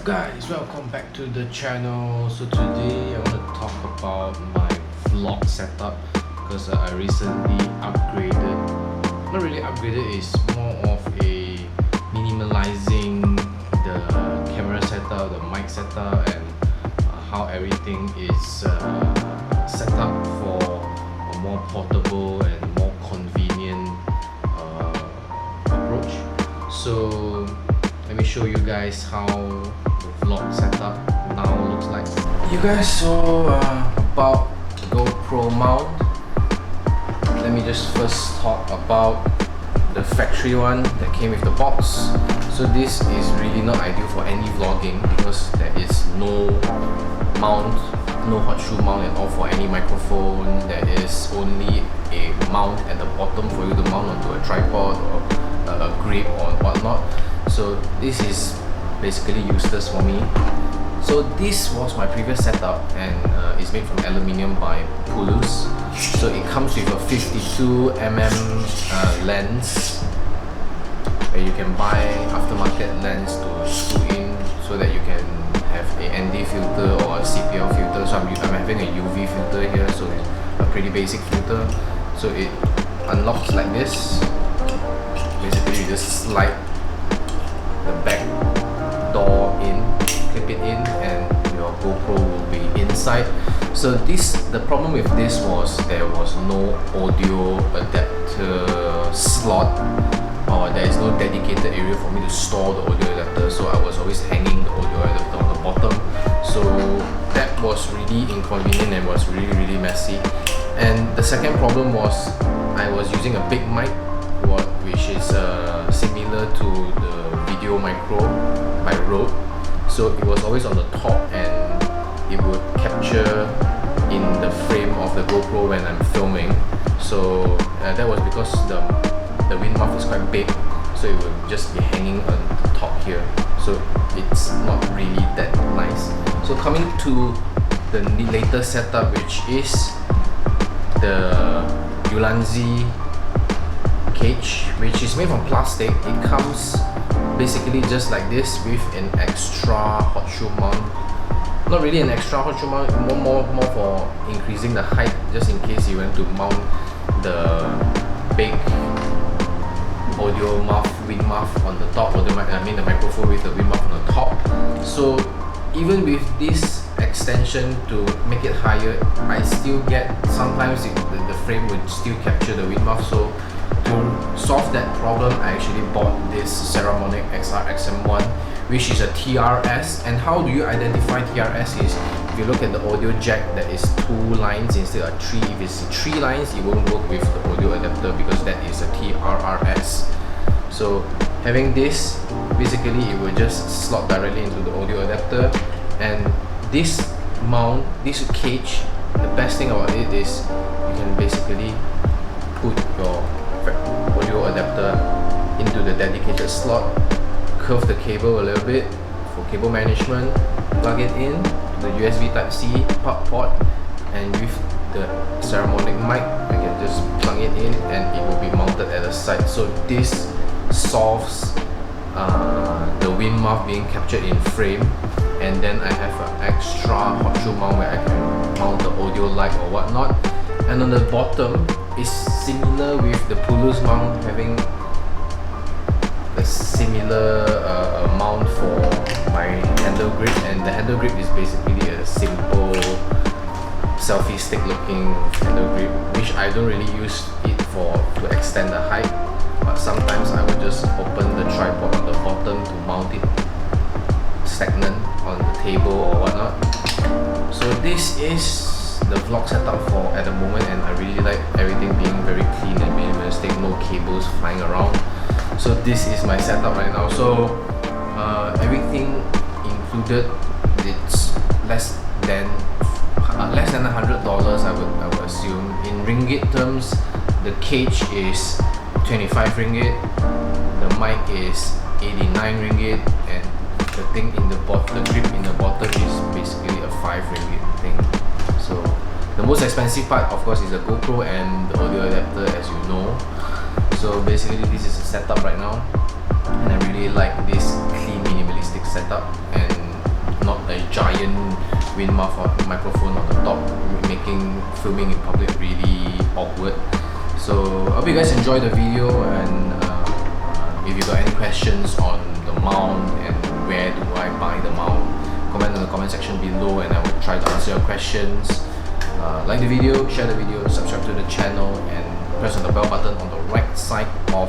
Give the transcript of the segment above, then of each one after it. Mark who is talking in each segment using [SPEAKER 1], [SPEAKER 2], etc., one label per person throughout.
[SPEAKER 1] Guys, welcome back to the channel. So today I want to talk about my vlog setup because I recently upgraded. Not really upgraded, it's more of a minimalizing the camera setup, the mic setup, and how everything is set up for a more portable and more convenient approach. So let me show you guys how the vlog setup now looks like. You guys saw about the GoPro mount. Let me just first talk about the factory one that came with the box. So this is really not ideal for any vlogging because there is no mount, no hot shoe mount at all for any microphone. There is only a mount at the bottom for you to mount onto a tripod or a grip or whatnot. So this is basically useless for me. So this was my previous setup, and it's made from aluminium by Ulanzi. So it comes with a 52mm lens, where you can buy aftermarket lens to screw in so that you can have a ND filter or a CPL filter. So I'm having a UV filter here, so it's a pretty basic filter. So it unlocks like this. Basically you just slide the back door in, clip it in, and your GoPro will be inside. So the problem with this was there was no audio adapter slot, or there is no dedicated area for me to store the audio adapter, so I was always hanging the audio adapter on the bottom. So that was really inconvenient and was really messy. And the second problem was I was using a big mic, which is similar to the video micro by Rode. So it was always on the top and it would capture in the frame of the GoPro when I'm filming. So that was because the wind muff is quite big, so it would just be hanging on the top here. So it's not really that nice. So coming to the latest setup, which is the Ulanzi cage, which is made from plastic. It comes basically just like this with an extra hot shoe mount. Not really an extra hot shoe mount, more for increasing the height, just in case you want to mount the big audio muff, wind muff on the top, or the microphone with the wind muff on the top. So even with this extension to make it higher, I still get sometimes the frame would still capture the wind muff. So to solve that problem, I actually bought this Saramonic XR-XM1, which is a TRS. And how do you identify TRS is, if you look at the audio jack, there is 2 lines instead of 3. If it's 3 lines, it won't work with the audio adapter because that is a TRRS. So having this, basically it will just slot directly into the audio adapter. And this mount, this cage, the best thing about it is you can basically put your audio adapter into the dedicated slot, curve the cable a little bit for cable management, plug it in to the USB Type-C port, and with the Saramonic mic I can just plug it in and it will be mounted at the side. So this solves the wind muff being captured in frame. And then I have an extra hot shoe mount where I can mount the audio light or whatnot. And on the bottom is similar with the Ulanzi mount, having a similar mount for my handle grip. And the handle grip is basically a simple selfie stick looking handle grip, which I don't really use it to extend the height, but sometimes I will just open the tripod on the bottom to mount it stagnant on the table or whatnot. So this is the vlog setup for at the moment, and I really like everything being very clean and minimalistic, no cables flying around. So this is my setup right now. So everything included, it's less than $100, I would assume. In ringgit terms, the cage is 25 ringgit, the mic is 89 ringgit, and the thing in the bottom, the grip in the bottom, is basically a 5 ringgit thing. So the most expensive part, of course, is the GoPro and the audio adapter, as you know. So basically this is a setup right now, and I really like this clean minimalistic setup. And not a giant wind muff or microphone on the top, making filming in public really awkward. So I hope you guys enjoyed the video, and if you got any questions on the mount and where do I buy the mount, comment in the comment section below and I will try to answer your questions. Like the video, share the video, subscribe to the channel, and press on the bell button on the right side of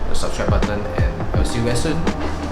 [SPEAKER 1] the subscribe button, and I'll see you guys soon.